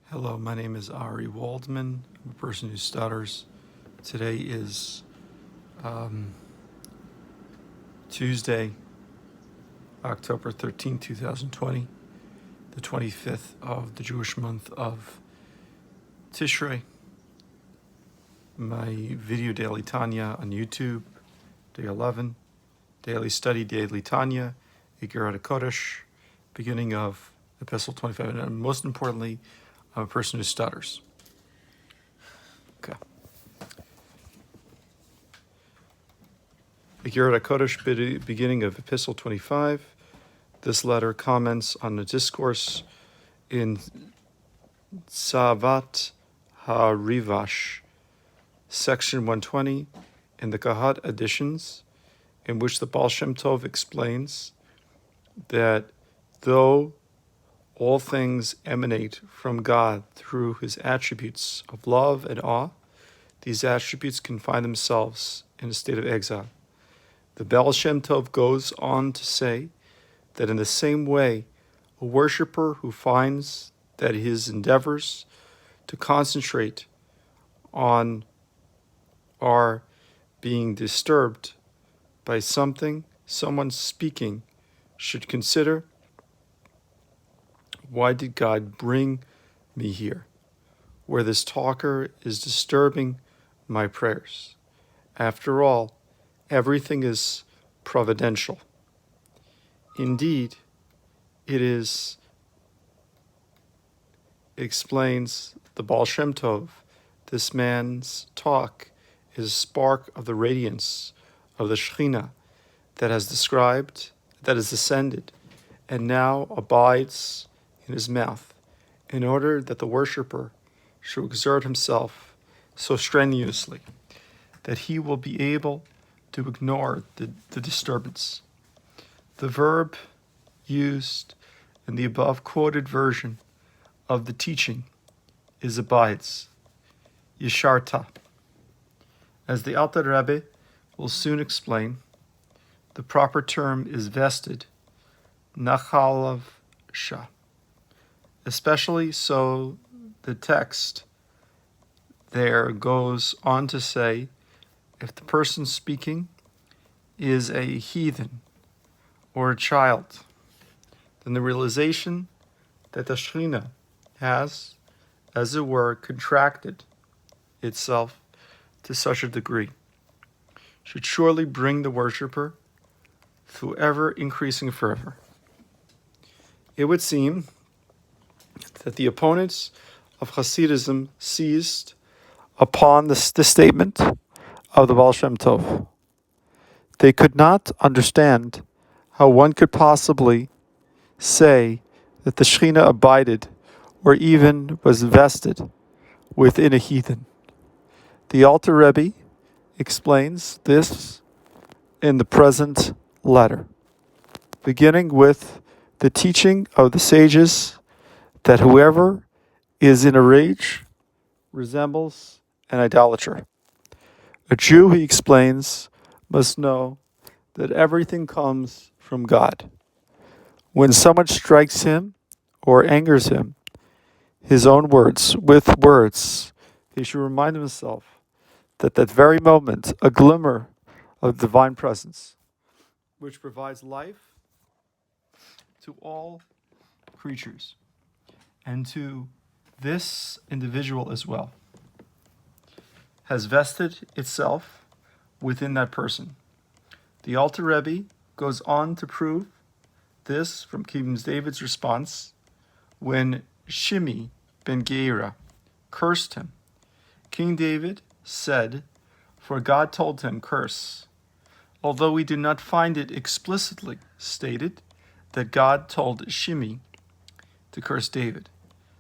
Hello, my name is Ari Waldman. I'm a person who stutters. Today is Tuesday, October 13, 2020, the 25th of the Jewish month of Tishre. My video daily Tanya on YouTube, day 11, daily study, daily Tanya-iggeret hakodesh, beginning of epistle 25. And most importantly, I'm a person who stutters. Okay. Epistle hakodesh, beginning of epistle 25. This letter comments on the discourse in Savat HaRivash, section 120, in the Kahad editions, in which the Baal Shem Tov explains that though all things emanate from God through his attributes of love and awe, these attributes can find themselves in a state of exile. The Baal Shem Tov goes on to say that in the same way, a worshiper who finds that his endeavors to concentrate on are being disturbed by someone speaking, should consider, why did God bring me here, where this talker is disturbing my prayers? After all, everything is providential. Indeed, it is, explains the Baal Shem Tov, this man's talk is a spark of the radiance of the Shekhinah that has descended, and now abides in his mouth, in order that the worshipper should exert himself so strenuously that he will be able to ignore the disturbance. The verb used in the above quoted version of the teaching is abides, yesharta. As the Alter Rebbe will soon explain, the proper term is vested, nachalav sha. Especially so, the text there goes on to say, if the person speaking is a heathen or a child, then the realization that the Shekhinah has, as it were, contracted itself to such a degree, should surely bring the worshiper to ever increasing fervor. It would seem that the opponents of Hasidism seized upon the statement of the Baal Shem Tov. They could not understand how one could possibly say that the Shekhinah abided or even was vested within a heathen. The Alter Rebbe explains this in the present letter, beginning with the teaching of the sages that whoever is in a rage resembles an idolater. A Jew, he explains, must know that everything comes from God. When someone strikes him or angers him, with words, he should remind himself that very moment, a glimmer of divine presence, which provides life to all creatures and to this individual as well, has vested itself within that person. The Alter Rebbe goes on to prove this from King David's response when Shimi ben Geira cursed him. King David said, for God told him, curse. Although we do not find it explicitly stated that God told Shimi to curse David.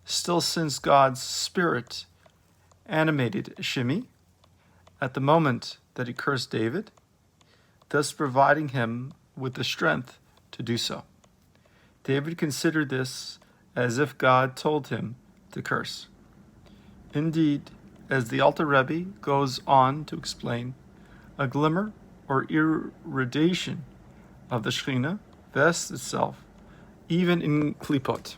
Still, since God's spirit animated Shimi at the moment that he cursed David, thus providing him with the strength to do so. David considered this as if God told him to curse. Indeed, as the Alter Rebbe goes on to explain, a glimmer or irradiation of the Shekhinah vests itself even in klipot.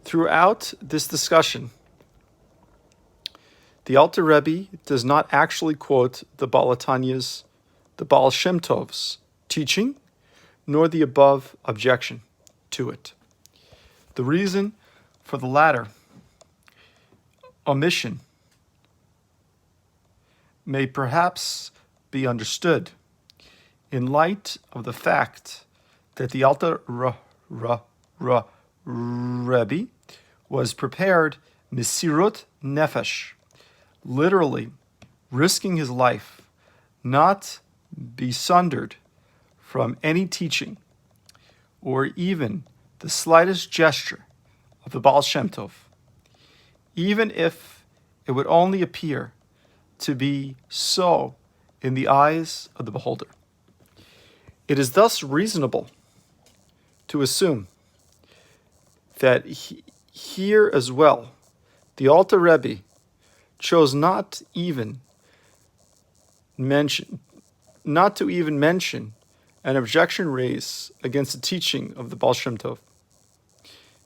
Throughout this discussion, the Alter Rebbe does not actually quote the Baal Shem Tov's teaching, nor the above objection to it. The reason for the latter omission may perhaps be understood in light of the fact that the Alter Rebbe was prepared Mesirut Nefesh, literally risking his life, not be sundered from any teaching or even the slightest gesture of the Baal Shem Tov, even if it would only appear to be so in the eyes of the beholder. It is thus reasonable to assume that here as well, the Alter Rebbe chose not to even mention an objection raised against the teaching of the Baal Shem Tov.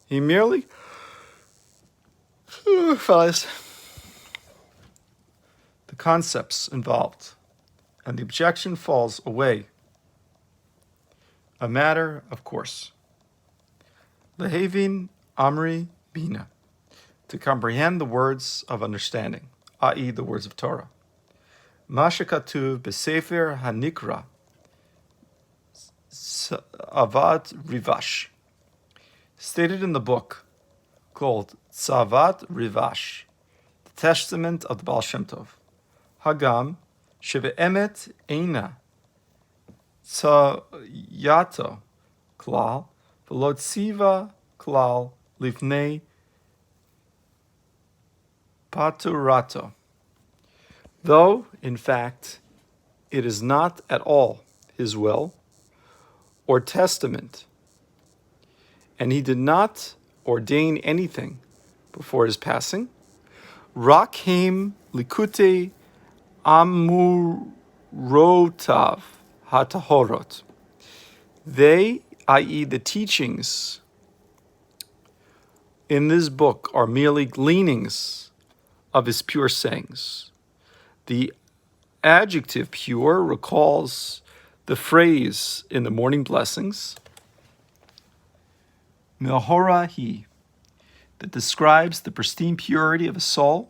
He merely follows the concepts involved, and the objection falls away. A matter of course. Lehavin Amri Bina, to comprehend the words of understanding, i.e. the words of Torah. Masha Katuv B'Sefer Hanikra Avad Rivash, stated in the book called Tzavat Rivash, the Testament of the Baal Shem Tov. Hagam Shebe'emet Eina Tzayato Klal V'lo Tziva Klal Livnei Paturato. Though, in fact, it is not at all his will or testament, and he did not ordain anything before his passing, Rakhem Likute Amurotav Hatahorot. They, i.e. the teachings in this book, are merely gleanings of his pure sayings. The adjective pure recalls the phrase in the morning blessings, Mehorahi, that describes the pristine purity of a soul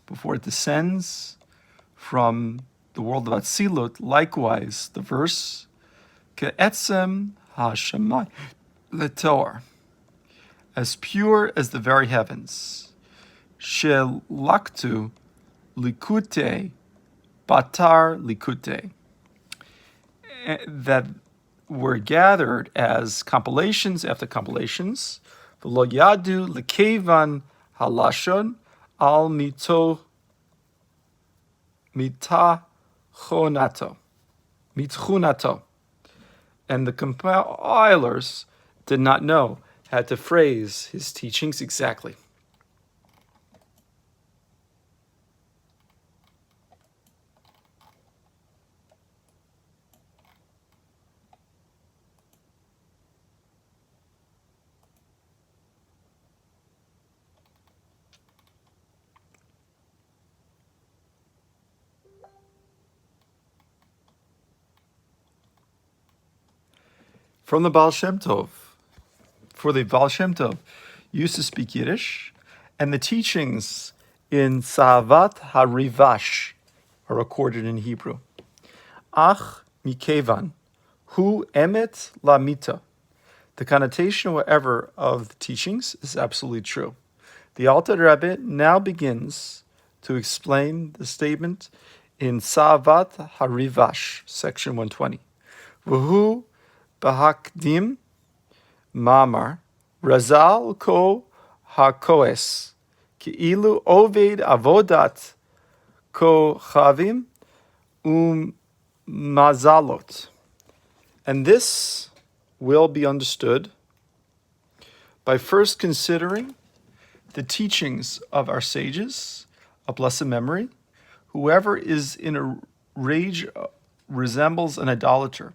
before it descends from the world of Atzilut. Likewise, the verse, Ke'etzem ha'shamai letor, as pure as the very heavens, Shelaktu likute batar likute, that were gathered as compilations after compilations, v'lo yadu lekevan halashon al mitchunato, and the compilers did not know how to phrase his teachings exactly. From the Baal Shem Tov, for the Baal Shem Tov used to speak Yiddish, and the teachings in Tzavat HaRivash are recorded in Hebrew. Ach mikevan, hu emet lamita. The connotation, however, of the teachings is absolutely true. The Alter Rebbe now begins to explain the statement in Tzavat HaRivash, section 120. V'hu Bahakdim Mamar Razal Ko Hakoes Ki'ilu Oved Avodat Ko Chavim Mazalot. And this will be understood by first considering the teachings of our sages of blessed memory. Whoever is in a rage resembles an idolater.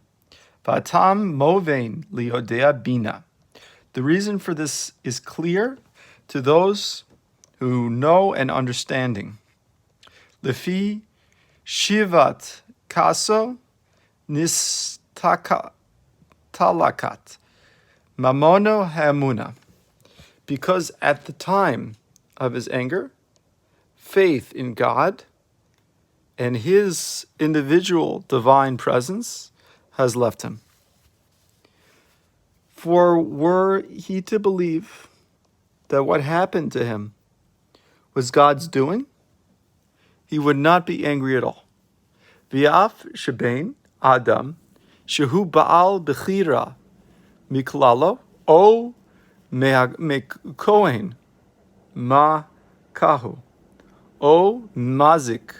Vatam movein liodea bina. The reason for this is clear to those who know and understanding. Lefi shivat kaso nistaka talakat mamono hamuna. Because at the time of his anger, faith in God and his individual divine presence has left him. For were he to believe that what happened to him was God's doing, he would not be angry at all. V'af shebein Adam shehu baal bechira miklalo o mekohen ma kahu o mazik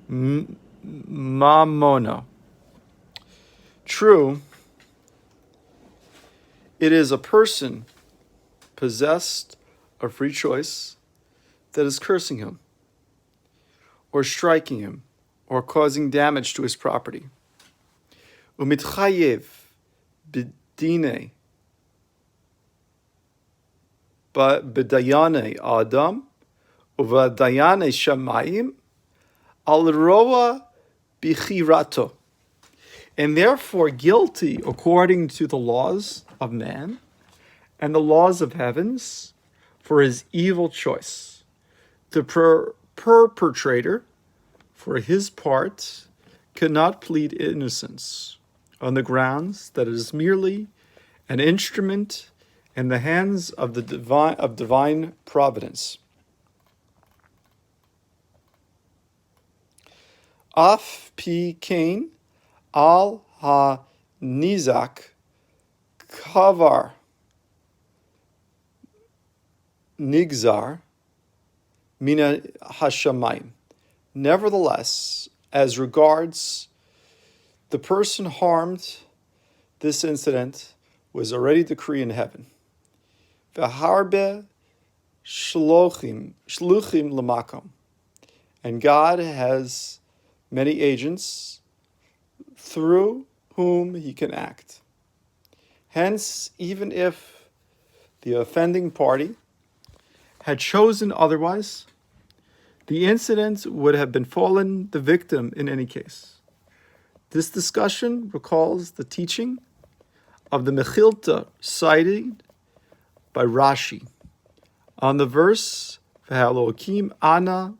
mamono. True, it is a person possessed of free choice that is cursing him, or striking him, or causing damage to his property. Umitchayev b'dine b'dayane adam uv'dayane shamayim al roa b'chirato, and therefore guilty according to the laws of man and the laws of heavens for his evil choice. The perpetrator, for his part, cannot plead innocence on the grounds that it is merely an instrument in the hands of the divine providence. Af pi kain al ha nizak kavar nigzar mina hashamayim. Nevertheless, as regards the person harmed, this incident was already decreed in heaven. V'harbe shluchim lamakom, and God has many agents through whom he can act. Hence, even if the offending party had chosen otherwise, the incident would have befallen the victim in any case. This discussion recalls the teaching of the Mechilta cited by Rashi on the verse V'halokim ana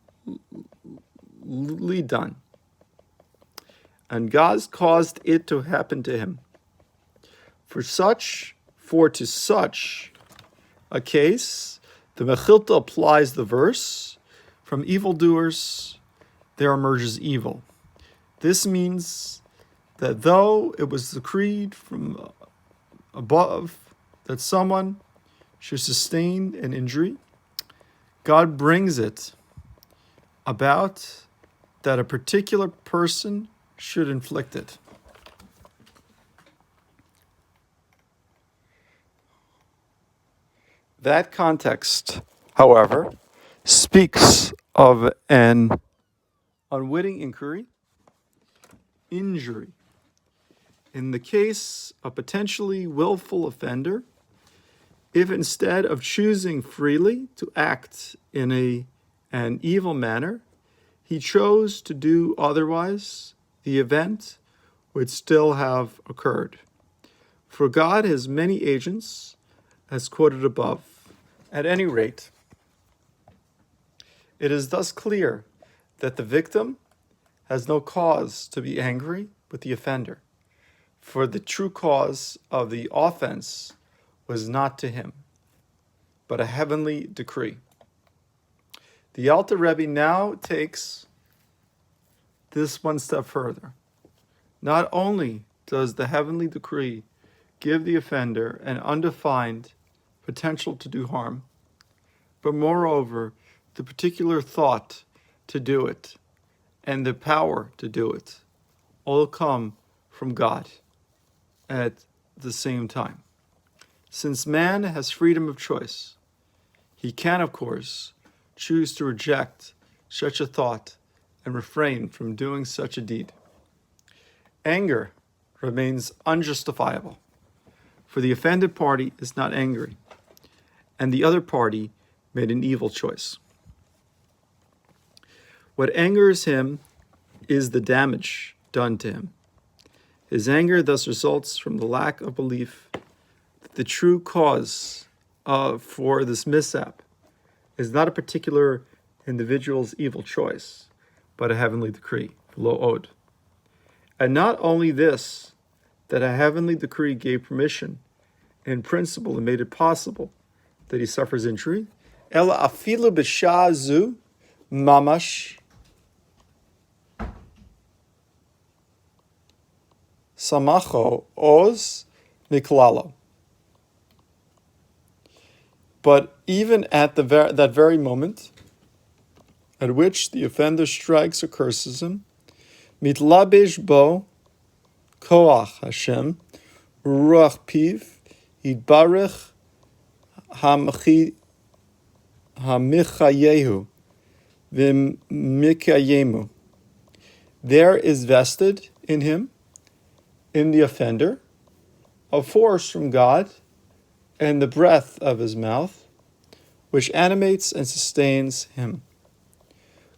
lidan, and God caused it to happen to him. For to such a case, the Mechilta applies the verse, from evildoers there emerges evil. This means that though it was decreed from above that someone should sustain an injury, God brings it about that a particular person should inflict it. That context, however, speaks of an unwitting injury. In the case of potentially willful offender, if instead of choosing freely to act in an evil manner, he chose to do otherwise, the event would still have occurred. For God has many agents, as quoted above. At any rate, it is thus clear that the victim has no cause to be angry with the offender, for the true cause of the offense was not to him, but a heavenly decree. The Alter Rebbe now takes this one step further. Not only does the heavenly decree give the offender an undefined potential to do harm, but moreover, the particular thought to do it and the power to do it all come from God at the same time. Since man has freedom of choice, he can, of course, choose to reject such a thought and refrain from doing such a deed. Anger remains unjustifiable, for the offended party is not angry, and the other party made an evil choice. What angers him is the damage done to him. His anger thus results from the lack of belief that the true cause for this mishap is not a particular individual's evil choice, but a heavenly decree, lo od. And not only this, that a heavenly decree gave permission in principle and made it possible that he suffers injury, ela afilu b'shah zu mamash samacho oz miklalo. But even at that very moment at which the offender strikes or curses him, mitlabish bo koach Hashem ruach piv yitbarech hamichayehu v'mikayemu. There is vested in him, in the offender, a force from God and the breath of his mouth, which animates and sustains him.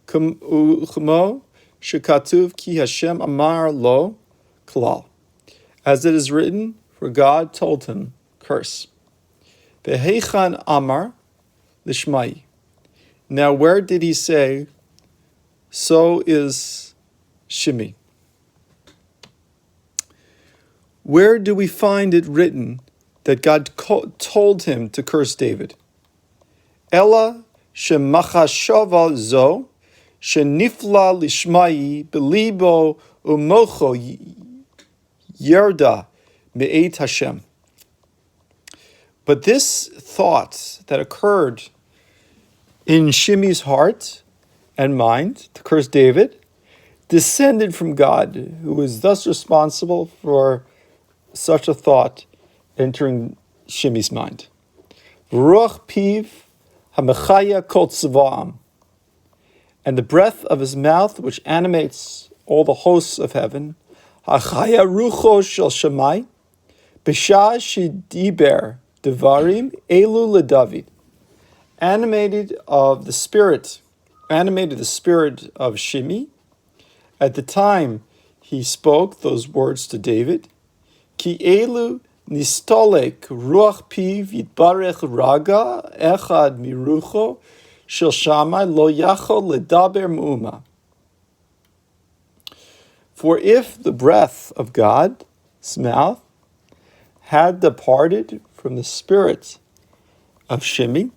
Chmo shekatuv ki Hashem amar lo klal. As it is written, for God told him, curse. Veheichan amar lishmai. Now where did he say, so is Shimi? Where do we find it written that God told him to curse David? Ella shemachashava zo shenifla lishmai belibo umocho yerda me'et Hashem. But this thought that occurred in Shimi's heart and mind to curse David descended from God, who is thus responsible for such a thought entering Shimi's mind. Ruach piv hamechaya kol tzvaam. And the breath of his mouth, which animates all the hosts of heaven, hachaya rucho shel Shammai, b'shah shediber devarim elu leDavid, animated the spirit of Shimi at the time he spoke those words to David. Ki elu nistolek ruach piv yitbarech raga echad mirucho shel Shammai lo yachol ledaber mu'uma. For if the breath of God's mouth had departed from the spirit of Shimi,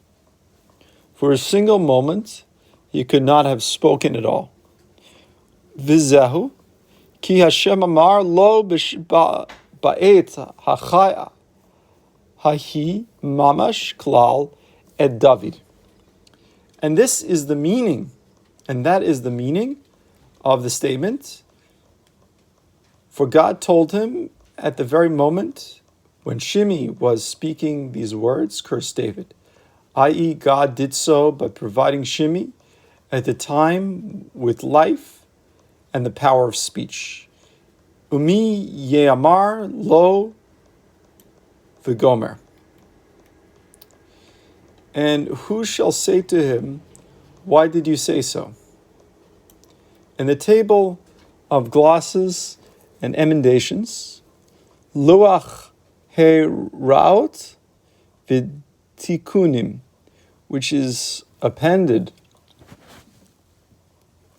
for a single moment he could not have spoken at all. Vizehu ki Hashem amar lo ba'et hachaya hahi mamash klal et David. And this is the meaning, and that is the meaning of the statement. For God told him at the very moment when Shimi was speaking these words, curse David, i.e. God did so by providing Shimi at the time with life and the power of speech. Umi ye'amar lo v'gomer. And who shall say to him, why did you say so? In the table of glosses and emendations, luach he-raot v'tikunim, which is appended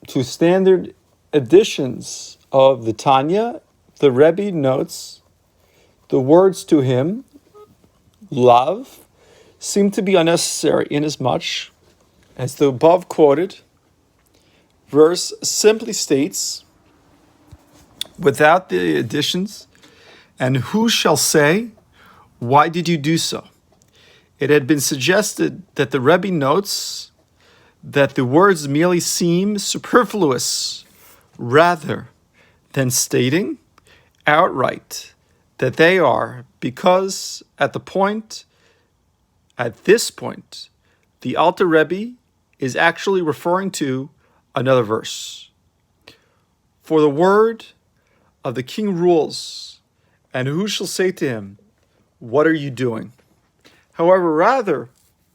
to standard editions of the Tanya, the Rebbe notes the words to him, love, seem to be unnecessary inasmuch as the above quoted verse simply states, without the additions, and who shall say, why did you do so? It had been suggested that the Rebbe notes that the words merely seem superfluous rather than stating outright that they are, because at this point, the Alter Rebbe is actually referring to another verse. For the word of the king rules, and who shall say to him, what are you doing? However, rather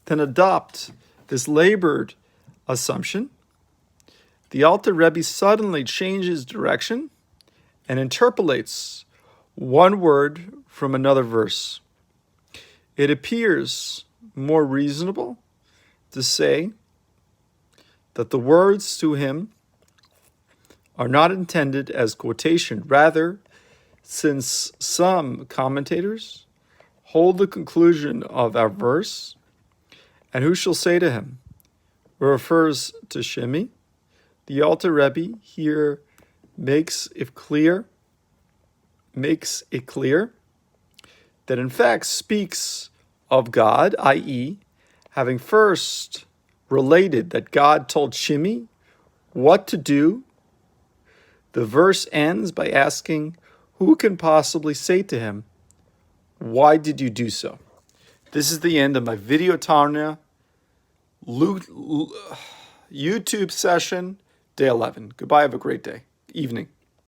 than adopt this labored assumption, the Alter Rebbe suddenly changes direction and interpolates one word from another verse. It appears more reasonable to say that the words to him are not intended as quotation. Rather, since some commentators hold the conclusion of our verse, and who shall say to him, refers to Shimi, the Alter Rebbe here makes it clear that in fact speaks of God, i.e., having first related that God told Shimi what to do. The verse ends by asking, who can possibly say to him, why did you do so? This is the end of my video Tanya YouTube session, day 11. Goodbye, have a great day, evening.